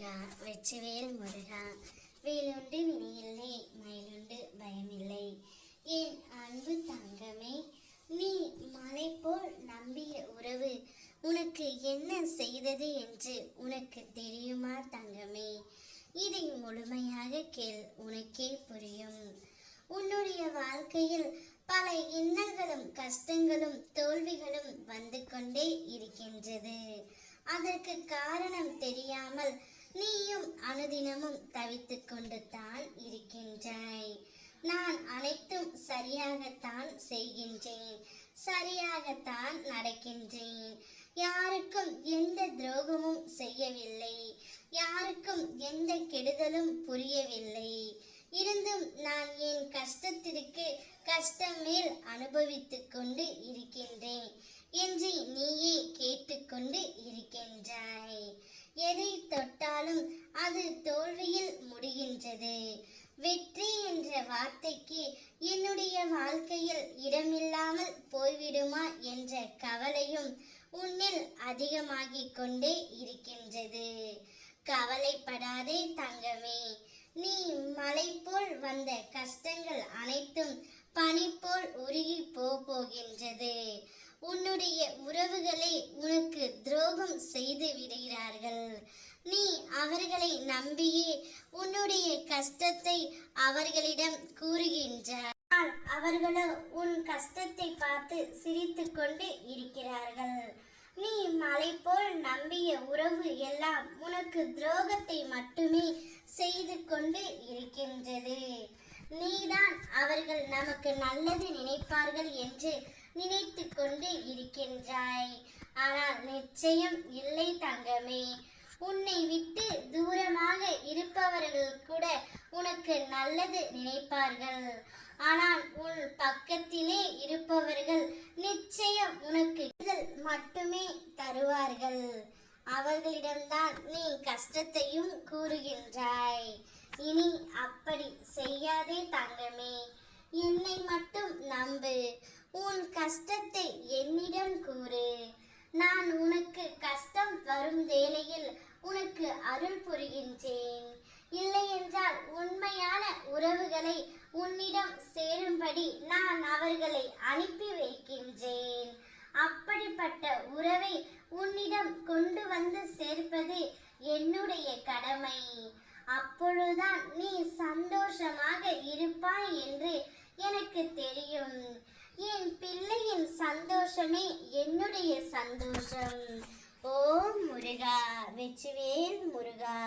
முருகா வெற்றிவேல் முருகா வேலுண்டு வினையில்லை மயிலுண்டு பயமில்லை. என் அன்பு தங்கமே, நீ மலை போல் நம்பிய உறவு உனக்கு என்ன செய்தது என்று உனக்கு தெரியுமா தங்கமே? இதை முழுமையாக கேள், உனக்கே புரியும். உன்னுடைய வாழ்க்கையில் பல இன்னல்களும் கஷ்டங்களும் தோல்விகளும் வந்து கொண்டே இருக்கின்றது. அதற்கு காரணம் தெரியாமல் நீயும் அனுதினமும் தவித்துக் கொண்டு தான் இருக்கின்றாய். நான் அனைத்தும் சரியாகத்தான் செய்கின்றேன், சரியாகத்தான் நடக்கின்றேன். யாருக்கும் எந்த துரோகமும் செய்யவில்லை, யாருக்கும் எந்த கெடுதலும் புரியவில்லை. இருந்தும் நான் என் கஷ்டத்திற்கு கஷ்டம் மேல் அனுபவித்துக் கொண்டு இருக்கின்றேன் என்று நீயே கேட்டுக்கொண்டு இருக்கின்றாய். எதை தொட்டாலும் அது தோல்வியில் முடிகின்றது. வெற்றி என்ற வார்த்தைக்கு என்னுடைய வாழ்க்கையில் இடமில்லாமல் போய்விடுமா என்ற கவலையும் உன்னில் அதிகமாகிக் கொண்டே இருக்கின்றது. கவலைப்படாதே தங்கமே, நீ மலை போல் வந்த கஷ்டங்கள் அனைத்தும் பனி போல் உருகி போகின்றது. உன்னுடைய உறவுகளை உனக்கு துரோகம் செய்து விடுகிறார்கள். நீ அவர்களை நம்பியே உன்னுடைய கஷ்டத்தை அவர்களிடம் கூறுகின்றாய். அவர்களோ உன் கஷ்டத்தை பார்த்து சிரித்து கொண்டு இருக்கிறார்கள். நீ மலை போல் நம்பிய உறவு எல்லாம் உனக்கு துரோகத்தை மட்டுமே செய்து கொண்டு இருக்கின்றது. நீதான் அவர்கள் நமக்கு நல்லது நினைப்பார்கள் என்று நினைத்து கொண்டு இருக்கின்றாய். ஆனால் நிச்சயம் இல்லை தங்கமே. உன்னை விட்டு தூரமாக இருப்பவர்கள் கூட உனக்கு நல்லது நினைப்பார்கள். ஆனால் உன் பக்கத்திலே இருப்பவர்கள் நிச்சயம் உனக்கு மட்டுமே தருவார்கள். அவர்களிடம்தான் நீ கஷ்டத்தையும் கூறுகின்றாய். இனி அப்படி செய்யாதே தங்கமே, என்னை மட்டும் நம்பு. உன் கஷ்டத்தை என்னிடம் கூறு. நான் உனக்கு கஷ்டம் வரும் வேளையில் உனக்கு அருள் புரிகின்றேன். இல்லை என்றால் உண்மையான உறவுகளை உன்னிடம் சேரும்படி நான் அவர்களை அனுப்பி வைக்கின்றேன். அப்படிப்பட்ட உறவை உன்னிடம் கொண்டு வந்து சேர்ப்பது என்னுடைய கடமை. அப்பொழுதுதான் நீ சந்தோஷமாக இருப்பாய் என்று எனக்கு தெரியும். என் பிள்ளையின் சந்தோஷமே என்னுடைய சந்தோஷம். ஓம் முருகா வெற்றிவேல் முருகா.